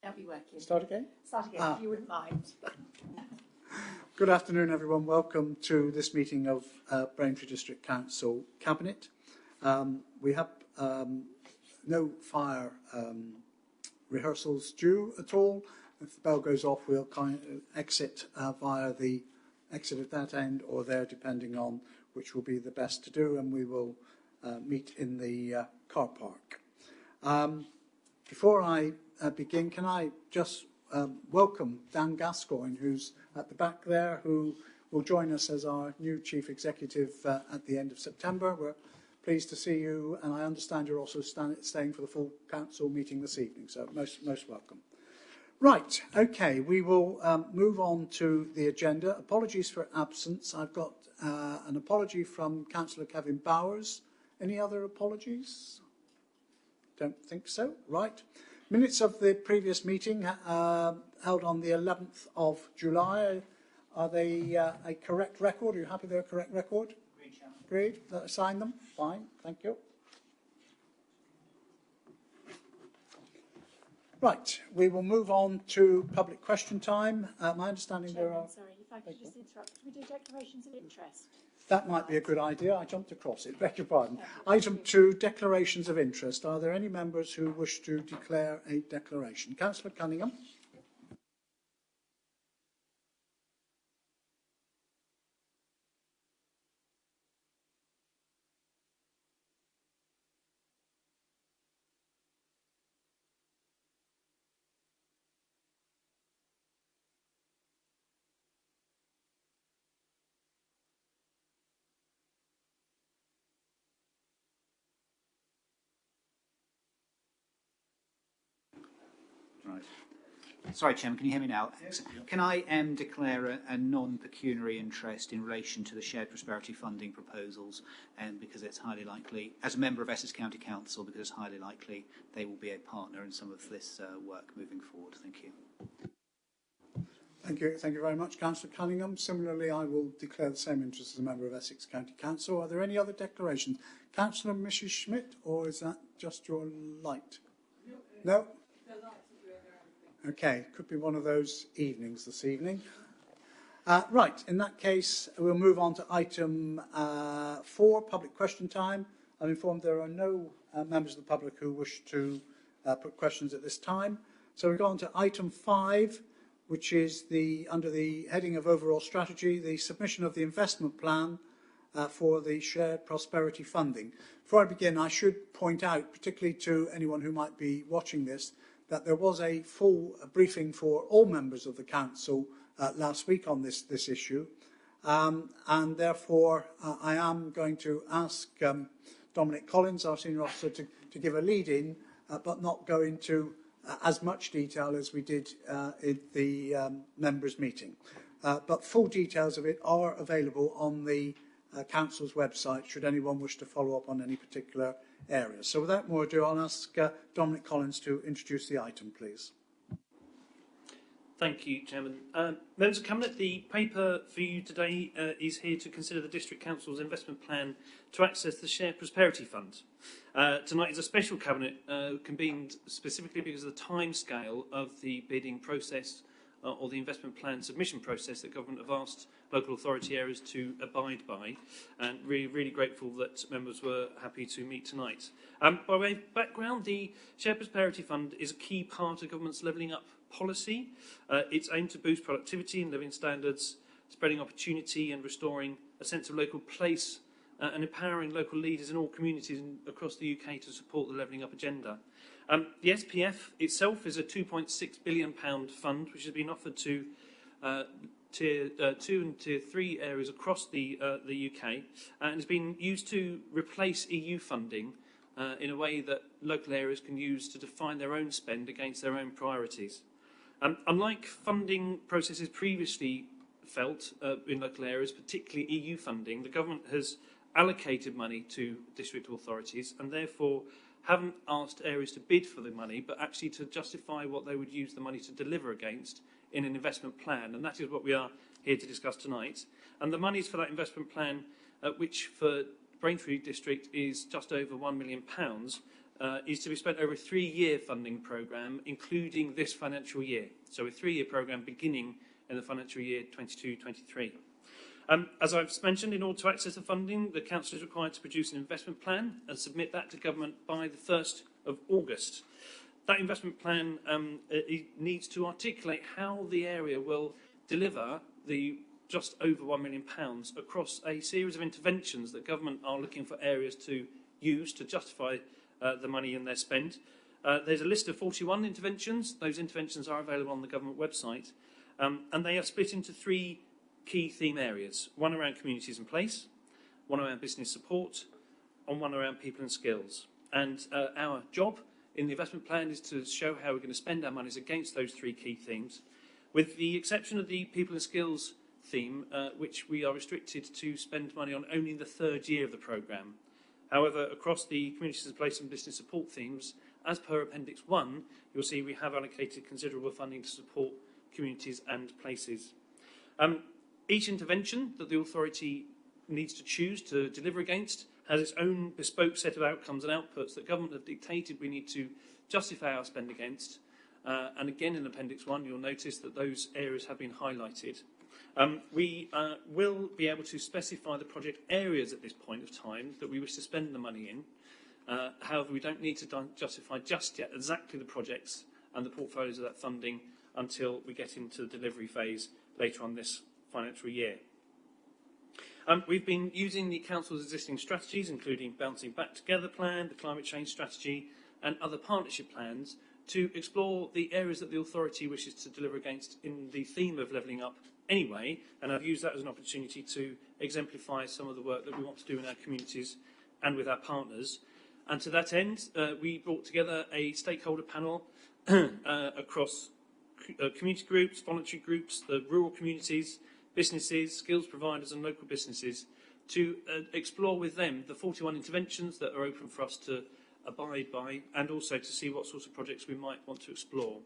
That'll be working. Start again? Start again, if you wouldn't mind. Good afternoon, everyone. Welcome to this meeting of Braintree District Council Cabinet. We have no fire rehearsals due at all. If the bell goes off, we'll kind of exit via the exit at that end or there, depending on which will be the best to do, and we will meet in the car park. Before I begin, can I just welcome Dan Gascoigne, who's at the back there, who will join us as our new Chief Executive at the end of September. We're pleased to see you, and I understand you're also staying for the full council meeting this evening, so most welcome. Right, okay, we will move on to the agenda. Apologies for absence. I've got an apology from Councillor Kevin Bowers. Any other apologies? Don't think so. Right. Minutes of the previous meeting held on the 11th of July. Are they a correct record? Are you happy they're a correct record? Agreed. Sign them? Fine. Thank you. Right. We will move on to public question time. My understanding Chairman, there are... sorry, if I could just interrupt. Can we do declarations of interest? That might be a good idea. I jumped across it. Beg your pardon. Item 2, declarations of interest. Are there any members who wish to declare a declaration? Councillor Cunningham. Right. Sorry, Chairman, can you hear me now? Yes. Can I declare a non-pecuniary interest in relation to the shared prosperity funding proposals, because it's highly likely, as a member of Essex County Council, because it's highly likely they will be a partner in some of this work moving forward. Thank you. Thank you very much, Councillor Cunningham. Similarly, I will declare the same interest as a member of Essex County Council. Are there any other declarations? Councillor Mrs. Schmidt, or is that just your light? No? Okay, could be one of those evenings this evening. Right, in that case, we'll move on to item 4, public question time. I'm informed there are no members of the public who wish to put questions at this time. So we go on to item 5, which is under the heading of overall strategy, the submission of the investment plan for the shared prosperity funding. Before I begin, I should point out, particularly to anyone who might be watching this, that there was a full briefing for all members of the council last week on this issue, and therefore I am going to ask Dominic Collins, our senior officer, to give a lead-in, but not go into as much detail as we did in the members' meeting. But full details of it are available on the council's website, should anyone wish to follow up on any particular areas. So without more ado, I'll ask Dominic Collins to introduce the item, please. Thank you, Chairman. Members of Cabinet, the paper for you today is here to consider the District Council's investment plan to access the Shared Prosperity Fund. Tonight is a special Cabinet convened specifically because of the timescale of the bidding process or the investment plan submission process that Government have asked local authority areas to abide by, and really grateful that members were happy to meet tonight. By way of background, the Shared Prosperity Fund is a key part of Government's Levelling Up policy. It's aimed to boost productivity and living standards, spreading opportunity and restoring a sense of local place and empowering local leaders in all communities across the UK to support the Levelling Up agenda. The SPF itself is a £2.6 billion fund which has been offered to Tier 2 and Tier 3 areas across the UK and has been used to replace EU funding in a way that local areas can use to define their own spend against their own priorities. Unlike funding processes previously felt in local areas, particularly EU funding, the Government has allocated money to district authorities and therefore haven't asked areas to bid for the money, but actually to justify what they would use the money to deliver against in an investment plan. And that is what we are here to discuss tonight. And the monies for that investment plan, which for Braintree District is just over £1 million, is to be spent over a 3-year funding programme, including this financial year. So a 3-year programme beginning in the financial year 22-23. As I've mentioned, in order to access the funding, the Council is required to produce an investment plan and submit that to Government by the 1st of August. That investment plan it needs to articulate how the area will deliver the just over £1 million across a series of interventions that Government are looking for areas to use to justify the money in their spend. There's a list of 41 interventions. Those interventions are available on the Government website, and they are split into 3 key theme areas: one around communities and place, one around business support, and one around people and skills. And our job in the investment plan is to show how we're going to spend our monies against those 3 key themes, with the exception of the people and skills theme, which we are restricted to spend money on only in the 3rd year of the programme. However, across the communities and place and business support themes, as per Appendix 1, you'll see we have allocated considerable funding to support communities and places. Each intervention that the authority needs to choose to deliver against has its own bespoke set of outcomes and outputs that Government have dictated we need to justify our spend against. And again, in Appendix 1, you'll notice that those areas have been highlighted. We will be able to specify the project areas at this point of time that we wish to spend the money in. However, we don't need to justify just yet exactly the projects and the portfolios of that funding until we get into the delivery phase later on this financial year. We've been using the Council's existing strategies, including Bouncing Back Together plan, the Climate Change Strategy, and other partnership plans, to explore the areas that the authority wishes to deliver against in the theme of levelling up anyway, and I've used that as an opportunity to exemplify some of the work that we want to do in our communities and with our partners. And to that end, we brought together a stakeholder panel across community groups, voluntary groups, the rural communities, businesses, skills providers and local businesses to explore with them the 41 interventions that are open for us to abide by, and also to see what sorts of projects we might want to explore.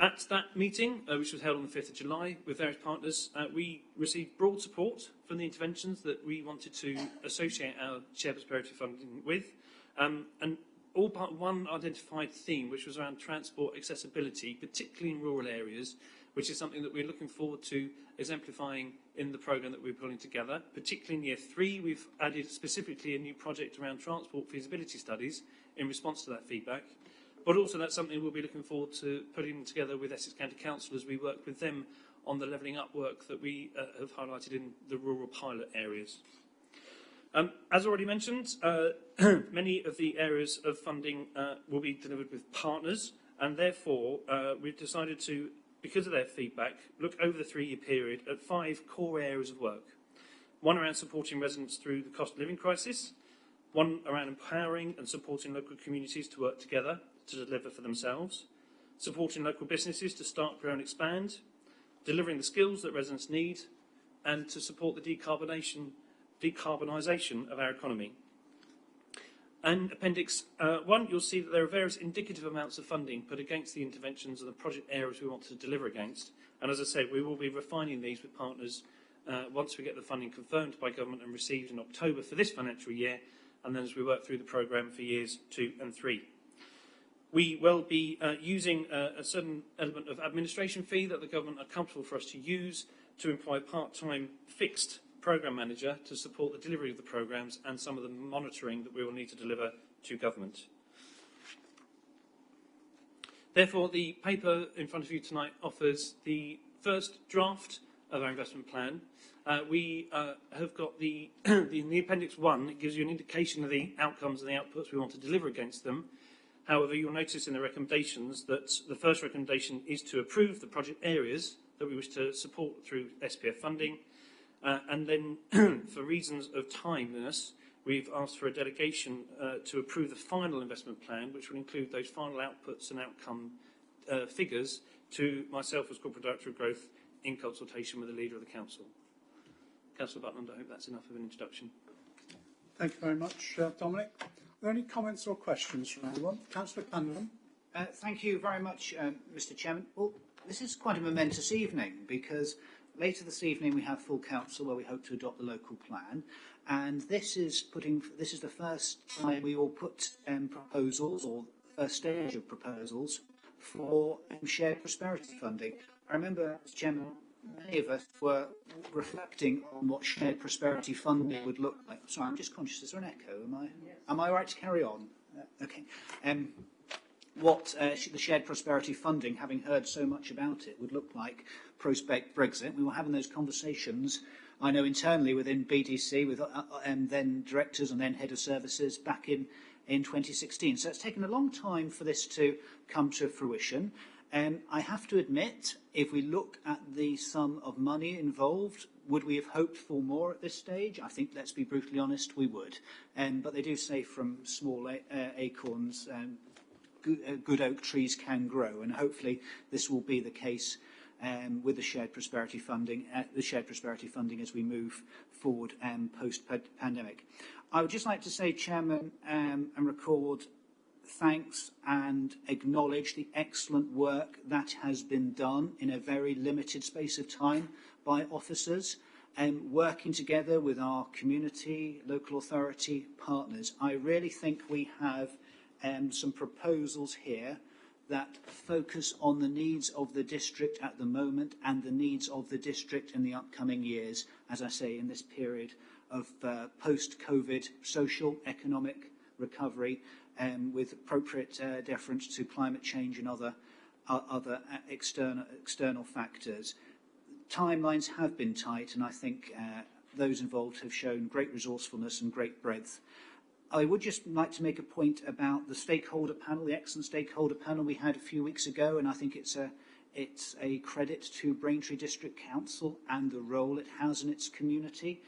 At that meeting, which was held on the 5th of July with various partners, we received broad support from the interventions that we wanted to associate our shared prosperity funding with, and all but one identified theme, which was around transport accessibility, particularly in rural areas, which is something that we're looking forward to exemplifying in the programme that we're pulling together. Particularly in Year 3, we've added specifically a new project around transport feasibility studies in response to that feedback. But also that's something we'll be looking forward to putting together with Essex County Council as we work with them on the levelling up work that we have highlighted in the rural pilot areas. As already mentioned, many of the areas of funding will be delivered with partners, and therefore we've decided to, because of their feedback, look over the 3-year period at 5 core areas of work. One around supporting residents through the cost of living crisis, one around empowering and supporting local communities to work together to deliver for themselves, supporting local businesses to start, grow and expand, delivering the skills that residents need, and to support the decarbonisation of our economy. And Appendix 1, you'll see that there are various indicative amounts of funding put against the interventions and the project areas we want to deliver against. And as I said, we will be refining these with partners once we get the funding confirmed by Government and received in October for this financial year, and then as we work through the programme for years 2 and 3. We will be using a certain element of administration fee that the Government are comfortable for us to use to employ a part-time fixed programme manager to support the delivery of the programmes and some of the monitoring that we will need to deliver to Government. Therefore, the paper in front of you tonight offers the first draft of our investment plan. We have got in the Appendix 1, it gives you an indication of the outcomes and the outputs we want to deliver against them. However, you'll notice in the recommendations that the first recommendation is to approve the project areas that we wish to support through SPF funding. And then, for reasons of timeliness, we've asked for a delegation to approve the final investment plan, which will include those final outputs and outcome figures to myself as Corporate Director of Growth in consultation with the Leader of the Council. Councillor Butland, I hope that's enough of an introduction. Thank you very much, Dominic. Are there any comments or questions from anyone? Councillor Cunningham. Thank you very much, Mr. Chairman. Well, this is quite a momentous evening because later this evening we have full council where we hope to adopt the local plan, and this is the first time we will put proposals, or first stage of proposals, for shared prosperity funding. I remember, as Chairman, many of us were reflecting on what shared prosperity funding would look like. Sorry, I'm just conscious. Is there an echo? Am I right to carry on? Okay. What the shared prosperity funding, having heard so much about it, would look like prospect Brexit. We were having those conversations, I know, internally within BDC, with then directors and then head of services back in 2016. So it's taken a long time for this to come to fruition. I have to admit, if we look at the sum of money involved, would we have hoped for more at this stage? I think, let's be brutally honest, we would. But they do say from small acorns, good oak trees can grow, and hopefully this will be the case with the shared prosperity funding, as we move forward post-pandemic. I would just like to say, Chairman, and record thanks and acknowledge the excellent work that has been done in a very limited space of time by officers, working together with our community, local authority partners. I really think we have some proposals here that focus on the needs of the district at the moment and the needs of the district in the upcoming years, as I say, in this period of post-COVID social, economic recovery, with appropriate deference to climate change and other external factors. Timelines have been tight, and I think those involved have shown great resourcefulness and great breadth. I would just like to make a point about the stakeholder panel, the excellent stakeholder panel we had a few weeks ago, and I think it's a credit to Braintree District Council and the role it has in its community,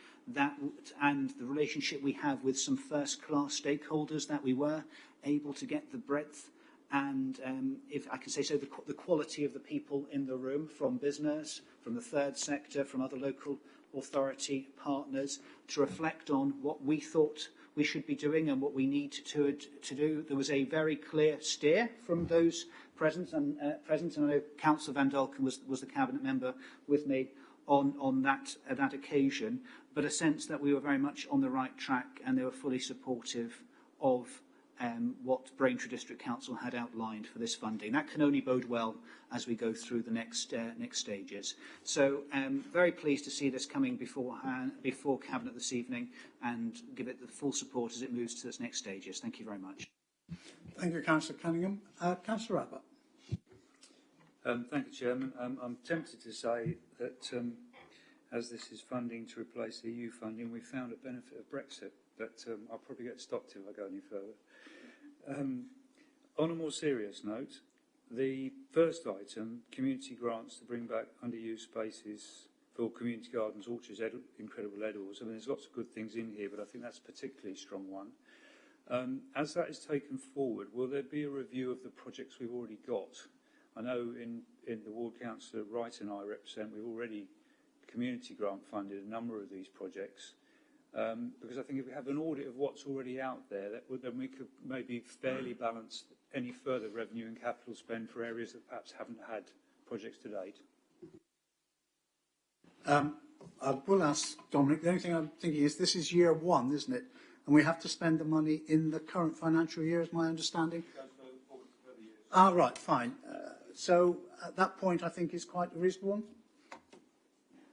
and the relationship we have with some first-class stakeholders, that we were able to get the breadth and, if I can say so, the quality of the people in the room, from business, from the third sector, from other local authority partners, to reflect on what we thought we should be doing and what we need to do. There was a very clear steer from those present, and I know Councillor Van Dalken was the cabinet member with me on that occasion, but a sense that we were very much on the right track, and they were fully supportive of what Braintree District Council had outlined for this funding. That can only bode well as we go through the next stages. So very pleased to see this coming before Cabinet this evening, and give it the full support as it moves to its next stages. Thank you very much. Thank you, Councillor Cunningham. Councillor Abbott. Thank you, Chairman. I'm tempted to say that as this is funding to replace EU funding, we found a benefit of Brexit, but I'll probably get stopped if I go any further. On a more serious note, the first item, community grants to bring back underused spaces for community gardens, orchards, incredible edibles. I mean, there's lots of good things in here, but I think that's a particularly strong one. As that is taken forward, will there be a review of the projects we've already got? I know in the ward council that Wright and I represent, we've already community grant funded a number of these projects. Because I think if we have an audit of what's already out there, then we could maybe fairly balance any further revenue and capital spend for areas that perhaps haven't had projects to date. I will ask Dominic. The only thing I'm thinking is this is year one, isn't it? And we have to spend the money in the current financial year, is my understanding. Ah, right, fine. So at that point, I think is quite a reasonable one.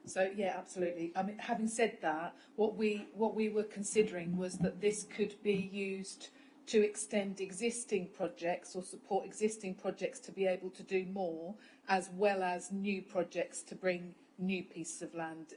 So yeah, absolutely. I mean, having said that, what we were considering was that this could be used to extend existing projects or support existing projects to be able to do more, as well as new projects to bring new pieces of land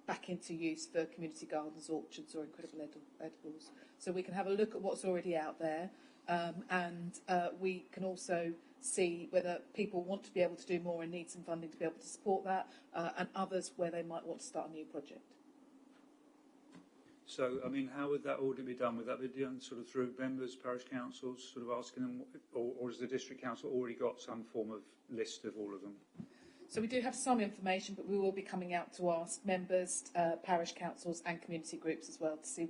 back into use for community gardens, orchards, or incredible edibles. So we can have a look at what's already out there, and we can also see whether people want to be able to do more and need some funding to be able to support that, and others where they might want to start a new project. So, I mean, how would that audit be done? Would that be done sort of through members, parish councils, sort of asking them, or has the district council already got some form of list of all of them? So we do have some information, but we will be coming out to ask members, parish councils and community groups as well to see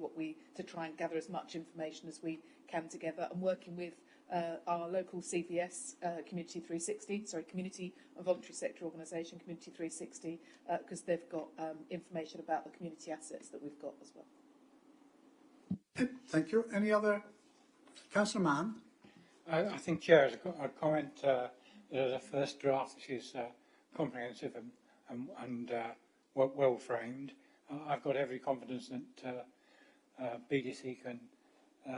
to try and gather as much information as we can together, and working with our local CVS, Community and Voluntary Sector Organisation, Community 360, because they've got information about the community assets that we've got as well. Thank you. Any other? Councillor Mann. I think Chair has got a comment that the first draft is comprehensive and well framed. I've got every confidence that BDC can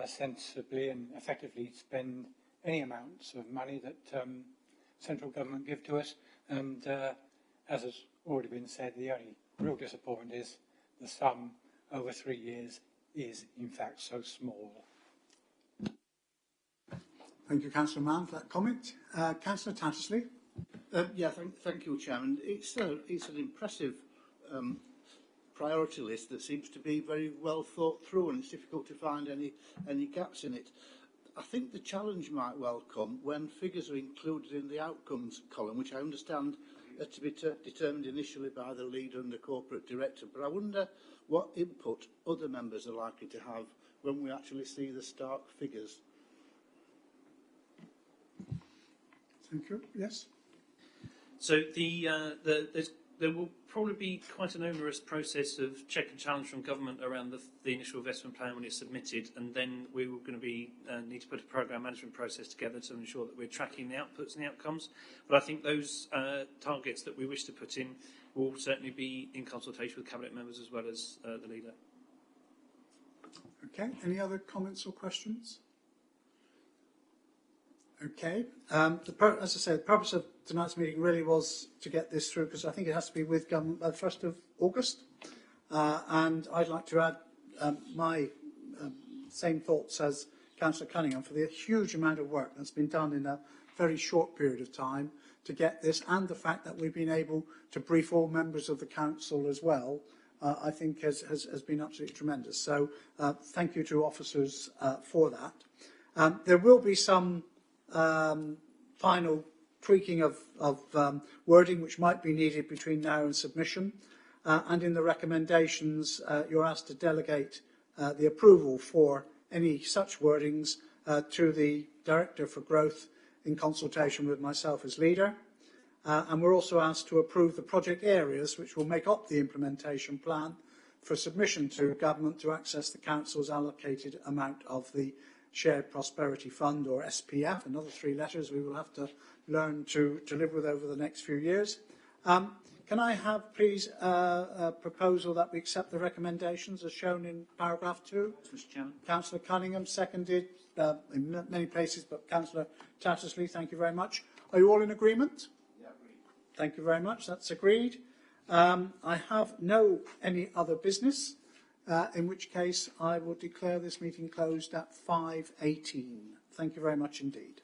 sensibly and effectively spend any amounts of money that central government give to us. And as has already been said, the only real disappointment is the sum over 3 years is in fact so small. Thank you, Councillor Mann, for that comment. Councillor Tattersley. Thank you, Chairman. It's an impressive priority list that seems to be very well thought through, and it's difficult to find any gaps in it. I think the challenge might well come when figures are included in the outcomes column, which I understand are to be determined initially by the leader and the corporate director. But I wonder what input other members are likely to have when we actually see the stark figures. Thank you. Yes. So there will probably be quite an onerous process of check and challenge from government around the initial investment plan when it's submitted, and then we're going to be need to put a programme management process together to ensure that we're tracking the outputs and the outcomes. But I think those targets that we wish to put in will certainly be in consultation with Cabinet members as well as the leader. Okay. Any other comments or questions? Okay. As I said, the purpose of tonight's meeting really was to get this through, because I think it has to be with government by the 1st of August. And I'd like to add my same thoughts as Councillor Cunningham for the huge amount of work that's been done in a very short period of time to get this, and the fact that we've been able to brief all members of the council as well, I think has been absolutely tremendous. So thank you to officers for that. There will be some final tweaking of wording which might be needed between now and submission, and in the recommendations you're asked to delegate the approval for any such wordings to the Director for Growth in consultation with myself as leader, and we're also asked to approve the project areas which will make up the implementation plan for submission to government to access the council's allocated amount of the Shared Prosperity Fund, or SPF, another 3 letters we will have to learn to live with over the next few years. Can I have, please, a proposal that we accept the recommendations as shown in paragraph 2? Mr. Chairman. Councillor Cunningham, seconded in many places, but Councillor Tattersley, thank you very much. Are you all in agreement? Yeah, agreed. Thank you very much. That's agreed. I have any other business. In which case I will declare this meeting closed at 5:18. Thank you very much indeed.